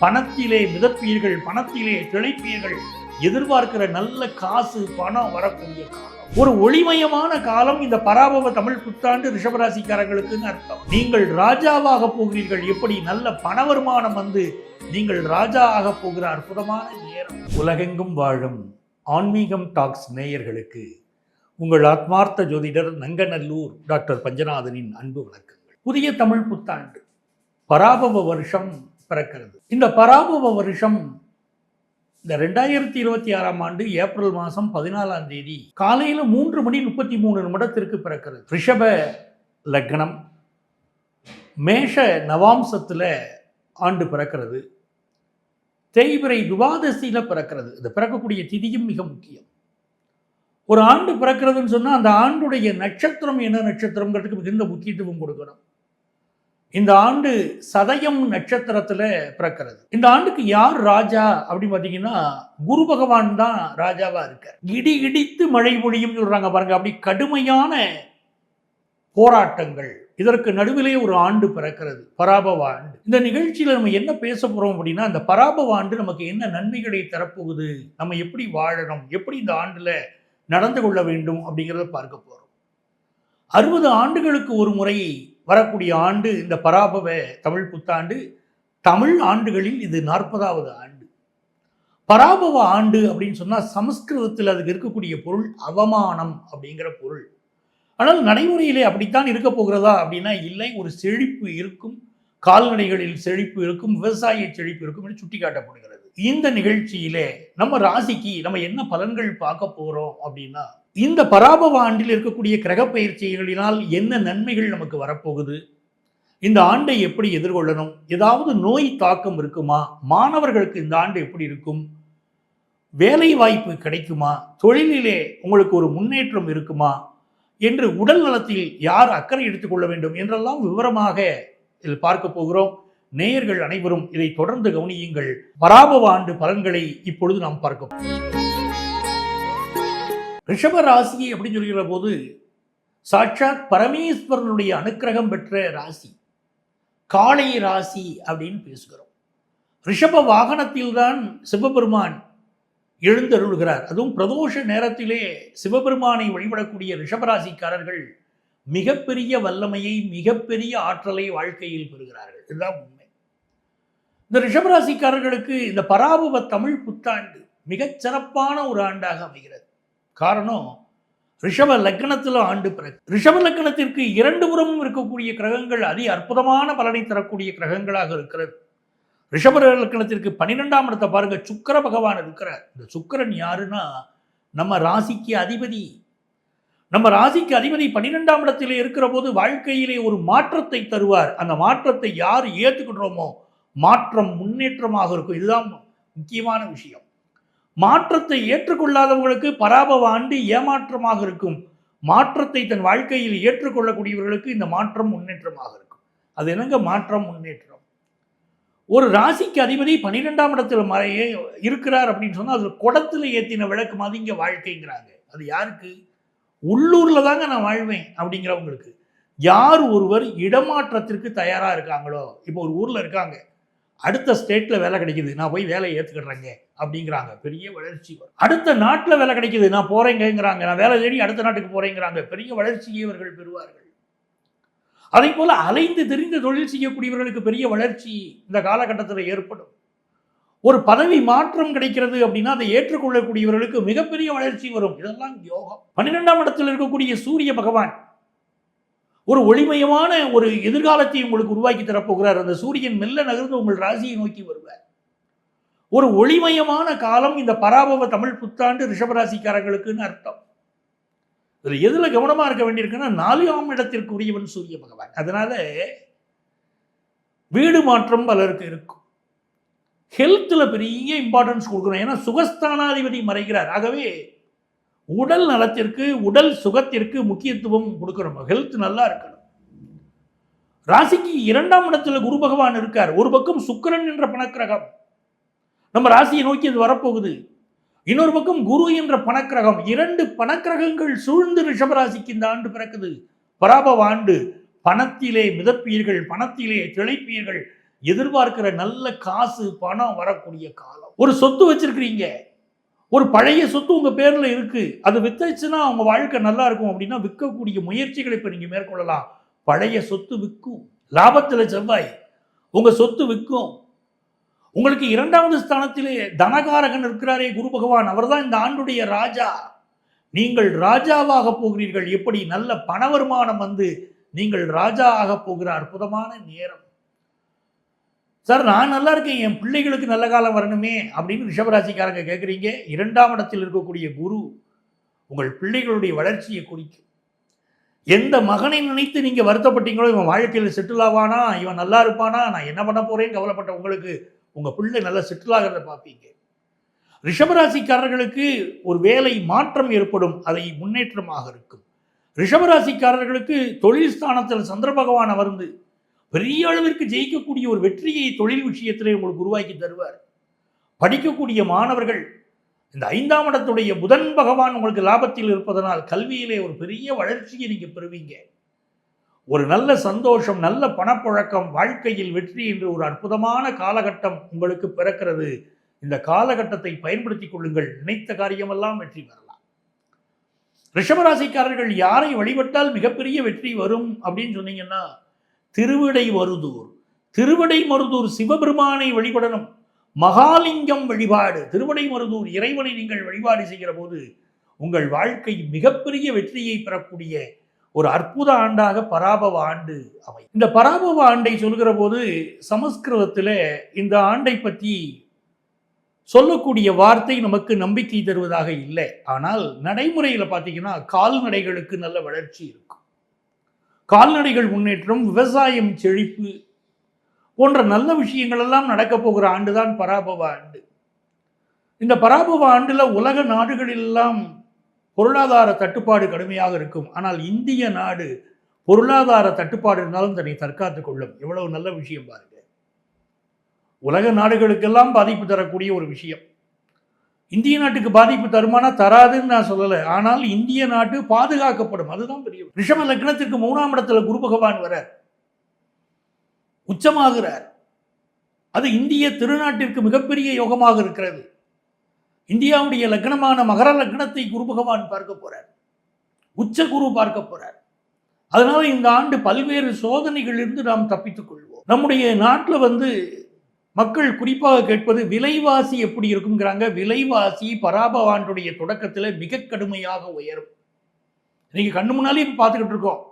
பணத்திலே மிதப்பீர்கள், பணத்திலே திளைப்பீர்கள். எதிர்பார்க்கிற நல்ல காசு பணம் வரக்கூடிய காலம், ஒரு ஒளிமயமான காலம் இந்த பராபவ தமிழ் புத்தாண்டு ரிஷபராசிக்காரர்களுக்குன்னு அர்த்தம். நீங்கள் ராஜாவாக போகிறீர்கள். எப்படி நல்ல பண வருமானம் வந்து நீங்கள் ராஜா ஆக போகிற அற்புதமான நேரம். உலகெங்கும் வாழும் ஆன்மீகம் டாக்ஸ் நேயர்களுக்கு உங்கள் ஆத்மார்த்த ஜோதிடர் நங்கநல்லூர் டாக்டர் பஞ்சநாதனின் அன்பு வணக்கங்கள். புதிய தமிழ் புத்தாண்டு பராபவ வருஷம் பிறக்கிறது. இந்த பராபவ வருஷம் இந்த 2026ஆம் ஆண்டு ஏப்ரல் மாதம் 14ஆம் தேதி காலையில் 3:33 பிறக்கிறது. ரிஷப லக்னம், மேஷ நவாம்சத்தில் ஆண்டு பிறக்கிறது. தேய்பிறை துவாதசியில் பிறக்கிறது. இந்த பிறக்கக்கூடிய திதியும் மிக முக்கியம். ஒரு ஆண்டு பிறக்கிறதுன்னு சொன்னால் அந்த ஆண்டுடைய நட்சத்திரம் என்ன நட்சத்திரங்கிறதுக்கு மிகுந்த முக்கியத்துவம் கொடுக்கணும். இந்த ஆண்டு சதயம் நட்சத்திரத்தில் பிறக்கிறது. இந்த ஆண்டுக்கு யார் ராஜா அப்படின்னு பார்த்தீங்கன்னா குரு பகவான் தான் ராஜாவாக இருக்கார். இடி இடித்து மழை பொழியும் சொல்றாங்க பாருங்க. அப்படி கடுமையான போராட்டங்கள், இதற்கு நடுவிலே ஒரு ஆண்டு பிறக்கிறது, பராபவ ஆண்டு. இந்த நிகழ்ச்சியில் நம்ம என்ன பேச போறோம் அப்படின்னா, இந்த பராபவ ஆண்டு நமக்கு என்ன நன்மைகளை தரப்போகுது, நம்ம எப்படி வாழணும், எப்படி இந்த ஆண்டுல நடந்து கொள்ள வேண்டும் அப்படிங்கிறத பார்க்க போறோம். 60 ஆண்டுகளுக்கு ஒரு முறை வரக்கூடிய ஆண்டு இந்த பராபவ தமிழ் புத்தாண்டு. தமிழ் ஆண்டுகளில் இது 40வது ஆண்டு. பராபவ ஆண்டு அப்படின்னு சொன்னால் சமஸ்கிருதத்தில் அதுக்கு இருக்கக்கூடிய பொருள் அவமானம் அப்படிங்கிற பொருள். ஆனால் நடைமுறையிலே அப்படித்தான் இருக்க போகிறதா அப்படின்னா இல்லை. ஒரு செழிப்பு இருக்கும், கால்நடைகளில் செழிப்பு இருக்கும், விவசாய செழிப்பு இருக்கும் என்று சுட்டி காட்டப்படுகிறது. இந்த நிகழ்ச்சியிலே நம்ம ராசிக்கு நம்ம என்ன பலன்கள் பார்க்க போறோம் அப்படின்னா, இந்த பராபவ ஆண்டில் இருக்கக்கூடிய கிரக பயிற்சிகளினால் என்ன நன்மைகள் நமக்கு வரப்போகுது, இந்த ஆண்டை எப்படி எதிர்கொள்ளணும், ஏதாவது நோய் தாக்கம் இருக்குமா, மாணவர்களுக்கு இந்த ஆண்டு எப்படி இருக்கும், வேலை வாய்ப்பு கிடைக்குமா, தொழிலிலே உங்களுக்கு ஒரு முன்னேற்றம் இருக்குமா என்று, உடல் நலத்தில் யார் அக்கறை எடுத்துக்கொள்ள வேண்டும் என்றெல்லாம் விவரமாக இதில் பார்க்க போகிறோம். நேயர்கள் அனைவரும் இதை தொடர்ந்து கவனியுங்கள். பராபவ ஆண்டு பலன்களை இப்பொழுது நாம் பார்க்க போகிறோம். ரிஷப ராசி அப்படின்னு சொல்கிற போது சாட்சாத் பரமேஸ்வரனுடைய அனுக்கிரகம் பெற்ற ராசி, காளை ராசி அப்படின்னு பேசுகிறோம். ரிஷப வாகனத்தில் தான் சிவபெருமான் எழுந்தருளுகிறார். அதுவும் பிரதோஷ நேரத்திலே சிவபெருமானை வழிபடக்கூடிய ரிஷபராசிக்காரர்கள் மிகப்பெரிய வல்லமையை, மிகப்பெரிய ஆற்றலை வாழ்க்கையில் பெறுகிறார்கள். இதுதான் உண்மை. இந்த ரிஷபராசிக்காரர்களுக்கு இந்த பராபவ தமிழ் புத்தாண்டு மிகச் சிறப்பான ஒரு ஆண்டாக அமைகிறது. காரணம், ரிஷப லக்னத்தில் ஆண்டு பிறகு. ரிஷப லக்னத்திற்கு 2 புறமும் இருக்கக்கூடிய கிரகங்கள் அதி அற்புதமான பலனை தரக்கூடிய கிரகங்களாக இருக்கிறது. ரிஷப லக்னத்திற்கு 12ஆம் இடத்தை பாருங்க, சுக்கிர பகவான் இருக்கிறார். இந்த சுக்கிரன் யாருன்னா நம்ம ராசிக்கு அதிபதி. நம்ம ராசிக்கு அதிபதி 12ஆம் இடத்திலே இருக்கிற போது வாழ்க்கையிலே ஒரு மாற்றத்தை தருவார். அந்த மாற்றத்தை யார் ஏற்றுக்கின்றோமோ மாற்றம் முன்னேற்றமாக இருக்கும். இதுதான் முக்கியமான விஷயம். மாற்றத்தை ஏற்றுக்கொள்ளாதவர்களுக்கு பராபவ ஆண்டு ஏமாற்றமாக இருக்கும். மாற்றத்தை தன் வாழ்க்கையில் ஏற்றுக்கொள்ளக்கூடியவர்களுக்கு இந்த மாற்றம் முன்னேற்றமாக இருக்கும். அது என்னங்க மாற்றம் முன்னேற்றம்? ஒரு ராசிக்கு அதிபதி 12ஆம் இடத்துல இருக்கிறார் அப்படின்னு சொன்னால் அது குடத்தில் ஏற்றின விளக்கு மாதிரி இங்கே வாழ்க்கைங்கிறாங்க. அது யாருக்கு? உள்ளூர்ல தாங்க நான் வாழ்வேன் அப்படிங்கிறவங்களுக்கு. யார் ஒருவர் இடமாற்றத்திற்கு தயாரா இருக்காங்களோ, இப்போ ஒரு ஊர்ல இருக்காங்க, அடுத்த ஸ்டேட்ல வேலை கிடைக்குது, நான் போய் வேலையை ஏற்றுக்கிடுறேங்க அப்படிங்கிறாங்க, பெரிய வளர்ச்சி வரும். அடுத்த நாட்டில் வேலை கிடைக்குது, நான் போறேங்கிறாங்க, நான் வேலை தேடி அடுத்த நாட்டுக்கு போறேங்கிறாங்க, பெரிய வளர்ச்சியை இவர்கள் பெறுவார்கள். அதே போல அலைந்து தெரிந்து தொழில் செய்யக்கூடியவர்களுக்கு பெரிய வளர்ச்சி இந்த காலகட்டத்தில் ஏற்படும். ஒரு பதவி மாற்றம் கிடைக்கிறது அப்படின்னா அதை ஏற்றுக்கொள்ளக்கூடியவர்களுக்கு மிகப்பெரிய வளர்ச்சி வரும். இதெல்லாம் யோகம். 12ஆம் இடத்தில் இருக்கக்கூடிய சூரிய பகவான் ஒரு ஒளிமயமான ஒரு எதிர்காலத்தை உங்களுக்கு உருவாக்கி தரப்போகிறார். அந்த சூரியன் மெல்ல நகர்ந்து உங்கள் ராசியை நோக்கி வருவார். ஒரு ஒளிமயமான காலம் இந்த பராபவ தமிழ் புத்தாண்டு ரிஷபராசிக்காரர்களுக்குன்னு அர்த்தம். இதுல எதுல கவனமா இருக்க வேண்டியிருக்குன்னா 4ஆம் இடத்திற்கு உரியவன் சூரிய பகவான். அதனால வீடு மாற்றம் பலருக்கு இருக்கும். ஹெல்த்தில் பெரிய இம்பார்ட்டன்ஸ் கொடுக்கணும். ஏன்னா சுகஸ்தானாதிபதி மறைகிறார். ஆகவே உடல் நலத்திற்கு, உடல் சுகத்திற்கு முக்கியத்துவம் கொடுக்கணும். ஹெல்த் நல்லா இருக்கணும். ராசிக்கு 2ஆம் இடத்துல குரு பகவான் இருக்கார். ஒரு பக்கம் சுக்கிரன் என்ற பணக்கிரகம் நம்ம ராசியை நோக்கி அது வரப்போகுது. இன்னொரு பக்கம் குரு என்ற பணக்கிரகம். 2 பணக்கிரகங்கள் சூழ்ந்து ரிஷபராசிக்கு இந்த ஆண்டு பிறக்குது. பராபவ ஆண்டு. பணத்திலே மிதப்பீர்கள், பணத்திலே திளைப்பீர்கள். எதிர்பார்க்கிற நல்ல காசு பணம் வரக்கூடிய காலம். ஒரு சொத்து வச்சிருக்கிறீங்க, ஒரு பழைய சொத்து உங்க பேர்ல இருக்கு, அது வித்துச்சுன்னா உங்க வாழ்க்கை நல்லா இருக்கும் அப்படின்னா விற்கக்கூடிய முயற்சிகளை இப்ப நீங்க மேற்கொள்ளலாம். பழைய சொத்து விற்கும். லாபத்துல செவ்வாய், உங்க சொத்து விற்கும். உங்களுக்கு 2வது ஸ்தானத்திலே தனகாரகன் இருக்கிறாரே குரு பகவான், அவர்தான் இந்த ஆண்டுடைய ராஜா. நீங்கள் ராஜாவாக போகிறீர்கள். எப்படி நல்ல பண வருமானம் வந்து நீங்கள் ராஜா ஆக போகிற அற்புதமான நேரம். சார் நான் நல்லா இருக்கேன், என் பிள்ளைகளுக்கு நல்ல காலம் வரணுமே அப்படின்னு ரிஷபராசிக்காரங்க கேட்குறீங்க. 2ஆம் இடத்தில் இருக்கக்கூடிய குரு உங்கள் பிள்ளைகளுடைய வளர்ச்சியை குறிக்கும். எந்த மகனை நினைத்து நீங்க வருத்தப்பட்டீங்களோ, இவன் வாழ்க்கையில் செட்டில் ஆவானா, இவன் நல்லா இருப்பானா, நான் என்ன பண்ண போறேன்னு கவலைப்பட்ட உங்களுக்கு உங்க பிள்ளை நல்லா செட்டில் ஆகிறத பார்ப்பீங்க. ரிஷபராசிக்காரர்களுக்கு ஒரு வேலை மாற்றம் ஏற்படும், அதை முன்னேற்றமாக இருக்கும். ரிஷபராசிக்காரர்களுக்கு தொழில் ஸ்தானத்தில் சந்திர பகவான் அமர்ந்து பெரிய அளவிற்கு ஜெயிக்கக்கூடிய ஒரு வெற்றியை தொழில் விஷயத்திலே உங்களுக்கு உருவாக்கி தருவார். படிக்கக்கூடிய மாணவர்கள் இந்த 5ஆம் இடத்துடைய புதன் பகவான் உங்களுக்கு லாபத்தில் இருப்பதனால் கல்வியிலே ஒரு பெரிய வளர்ச்சியை நீங்க பெறுவீங்க. ஒரு நல்ல சந்தோஷம், நல்ல பணப்புழக்கம், வாழ்க்கையில் வெற்றி என்று ஒரு அற்புதமான காலகட்டம் உங்களுக்கு பிறக்கிறது. இந்த காலகட்டத்தை பயன்படுத்திக் கொள்ளுங்கள். நினைத்த காரியமெல்லாம் வெற்றி பெறலாம். ரிஷபராசிக்காரர்கள் யாரை வழிபட்டால் மிகப்பெரிய வெற்றி வரும் அப்படின்னு சொன்னீங்கன்னா, திருவிடை மருதூர் சிவபெருமானை வழிபடணும். மகாலிங்கம் வழிபாடு, திருவிடை மருதூர் இறைவனை நீங்கள் வழிபாடு செய்கிற போது உங்கள் வாழ்க்கை மிகப்பெரிய வெற்றியை பெறக்கூடிய ஒரு அற்புத ஆண்டாக பராபவ ஆண்டு அமையும். இந்த பராபவ ஆண்டை சொல்கிற போது சமஸ்கிருதத்தில் இந்த ஆண்டை பற்றி சொல்லக்கூடிய வார்த்தை நமக்கு நம்பிக்கை தருவதாக இல்லை. ஆனால் நடைமுறையில் பார்த்தீங்கன்னா கால்நடைகளுக்கு நல்ல வளர்ச்சி இருக்கும். கால்நடைகள் முன்னேற்றம், விவசாயம் செழிப்பு போன்ற நல்ல விஷயங்கள் எல்லாம் நடக்க போகிற ஆண்டுதான் பராபவ ஆண்டு. இந்த பராபவ ஆண்டுல உலக நாடுகளெல்லாம் பொருளாதார தட்டுப்பாடு கடுமையாக இருக்கும். ஆனால் இந்திய நாடு பொருளாதார தட்டுப்பாடு இருந்தாலும் தன்னை தற்காத்துக் கொள்ளும். எவ்வளவு நல்ல விஷயம் பாருங்க. உலக நாடுகளுக்கெல்லாம் பாதிப்பு தரக்கூடிய ஒரு விஷயம். இந்திய நாட்டுக்கு பாதிப்பு தருமானா தராதுன்னு நான் சொல்லலை. ஆனால் இந்திய நாட்டு பாதுகாக்கப்படும், அதுதான் பெரிய. ரிஷப லக்னத்திற்கு 3ஆம் இடத்துல குரு பகவான் வரார், உச்சமாகிறார். அது இந்திய திருநாட்டிற்கு மிகப்பெரிய யோகமாக இருக்கிறது. இந்தியாவுடைய லக்னமான மகர லக்னத்தை குரு பகவான் பார்க்க போறார், உச்ச குரு பார்க்க போறார். அதனால இந்த ஆண்டு பல்வேறு சோதனைகளிலிருந்து நாம் தப்பித்துக் கொள்வோம். நம்முடைய நாட்டில் மக்கள் குறிப்பாக கேட்பது விலைவாசி எப்படி இருக்குங்கிறாங்க. விலைவாசி பராபவ ஆண்டுடைய தொடக்கத்தில் மிக கடுமையாக உயரும். இன்னைக்கு கண்ணு முன்னாலே பார்த்துக்கிட்டு இருக்கோம்.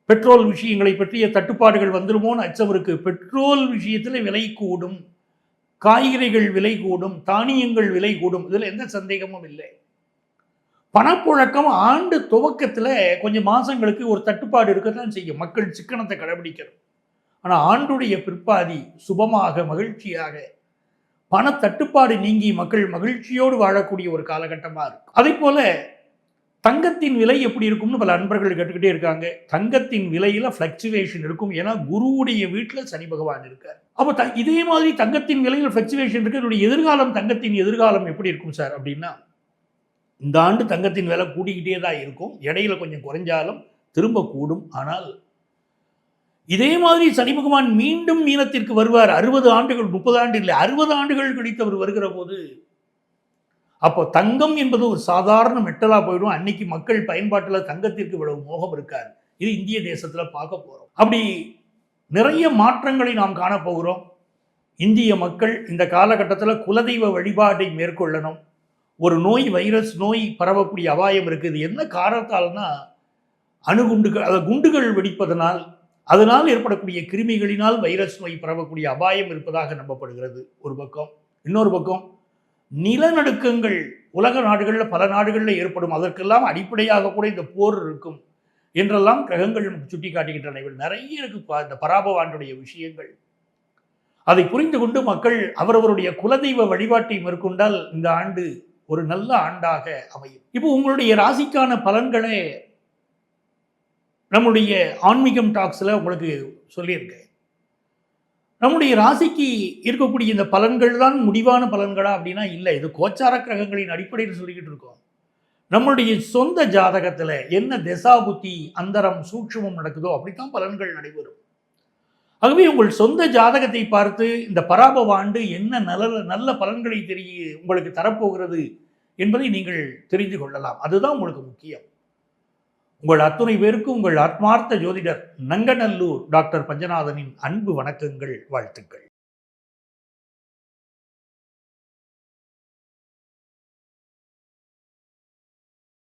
பெட்ரோல் விஷயங்களை பற்றிய தட்டுப்பாடுகள் வந்துருமோன்னு அச்சம் இருக்கு. பெட்ரோல் விஷயத்தில் விலை கூடும், காய்கறிகள் விலை கூடும், தானியங்கள் விலை கூடும், இதில் எந்த சந்தேகமும் இல்லை. பணப்புழக்கம் ஆண்டு துவக்கத்தில் கொஞ்சம் மாதங்களுக்கு ஒரு தட்டுப்பாடு இருக்கத்தான் செய்யும், மக்கள் சிக்கனத்தை கடைபிடிக்கிறது. ஆனால் ஆண்டுடைய பிற்பாதி சுபமாக மகிழ்ச்சியாக பண தட்டுப்பாடு நீங்கி மக்கள் மகிழ்ச்சியோடு வாழக்கூடிய ஒரு காலகட்டமாக இருக்கும். அதே போல தங்கத்தின் விலை எப்படி இருக்கும்னு பல அன்பர்கள் கேட்டுக்கிட்டே இருக்காங்க. தங்கத்தின் விலையில ஃப்ளக்சுவேஷன் இருக்கும். ஏன்னா குருவுடைய வீட்டில் சனி பகவான் இருக்கார். அப்போ இதே மாதிரி தங்கத்தின் விலையில் ஃப்ளக்சுவேஷன் இருக்கு. என்னுடைய எதிர்காலம், தங்கத்தின் எதிர்காலம் எப்படி இருக்கும் சார் அப்படின்னா, இந்த ஆண்டு தங்கத்தின் விலை கூடிக்கிட்டே தான் இருக்கும். இடையில கொஞ்சம் குறைஞ்சாலும் திரும்ப கூடும். ஆனால் இதே மாதிரி சனி பகவான் மீண்டும் மீனத்திற்கு வருவார். 60 ஆண்டுகள், 30 ஆண்டு இல்லை, 60 ஆண்டுகள் கழித்து அவர் வருகிற போது அப்போ தங்கம் என்பது ஒரு சாதாரண மெட்டலாக போயிடும். அன்னைக்கு மக்கள் பயன்பாட்டில் தங்கத்திற்கு இவ்வளவு மோகம் இருக்காது. இது இந்திய தேசத்தில் பார்க்க போகிறோம். அப்படி நிறைய மாற்றங்களை நாம் காணப்போகிறோம். இந்திய மக்கள் இந்த காலகட்டத்தில் குலதெய்வ வழிபாட்டை மேற்கொள்ளணும். ஒரு நோய், வைரஸ் நோய் பரவக்கூடிய அபாயம் இருக்குது. என்ன காரணத்தால்னா அணுகுண்டுகள், அதாவது குண்டுகள் வெடிப்பதனால், அதனால் ஏற்படக்கூடிய கிருமிகளினால் வைரஸ் நோய் பரவக்கூடிய அபாயம் இருப்பதாக நம்பப்படுகிறது ஒரு பக்கம். இன்னொரு பக்கம் நிலநடுக்கங்கள் உலக நாடுகளில் பல நாடுகளில் ஏற்படும். அதற்கெல்லாம் அடிப்படையாக கூட இந்த போர் இருக்கும் என்றெல்லாம் கிரகங்கள் நமக்கு சுட்டி காட்டுகின்றன. நிறைய இருக்கு இந்த பராபவ ஆண்டுடைய விஷயங்கள். அதை புரிந்து கொண்டு மக்கள் அவரவருடைய குலதெய்வ வழிபாட்டை மேற்கொண்டால் இந்த ஆண்டு ஒரு நல்ல ஆண்டாக அமையும். இப்போ உங்களுடைய ராசிக்கான பலன்களை நம்முடைய ஆன்மீகம் டாக்ஸில் உங்களுக்கு சொல்லியிருக்கேன். நம்முடைய ராசிக்கு இருக்கக்கூடிய இந்த பலன்கள் தான் முடிவான பலன்களா அப்படின்னா இல்லை. இது கோச்சார கிரகங்களின் அடிப்படையில் சொல்லிக்கிட்டு இருக்கோம். நம்மளுடைய சொந்த ஜாதகத்தில் என்ன திசா புத்தி அந்தரம் சூட்சுமம் நடக்குதோ அப்படித்தான் பலன்கள் நடைபெறும். ஆகவே உங்கள் சொந்த ஜாதகத்தை பார்த்து இந்த பராபவ ஆண்டு என்ன நல்ல நல்ல பலன்களை உங்களுக்கு தரப்போகிறது என்பதை நீங்கள் தெரிந்து கொள்ளலாம். அதுதான் உங்களுக்கு முக்கியம். உங்கள் அத்துணை பேருக்கும் உங்கள் ஆத்மார்த்த ஜோதிடர் நங்கநல்லூர் டாக்டர் பஞ்சநாதனின் அன்பு வணக்கங்கள், வாழ்த்துக்கள்.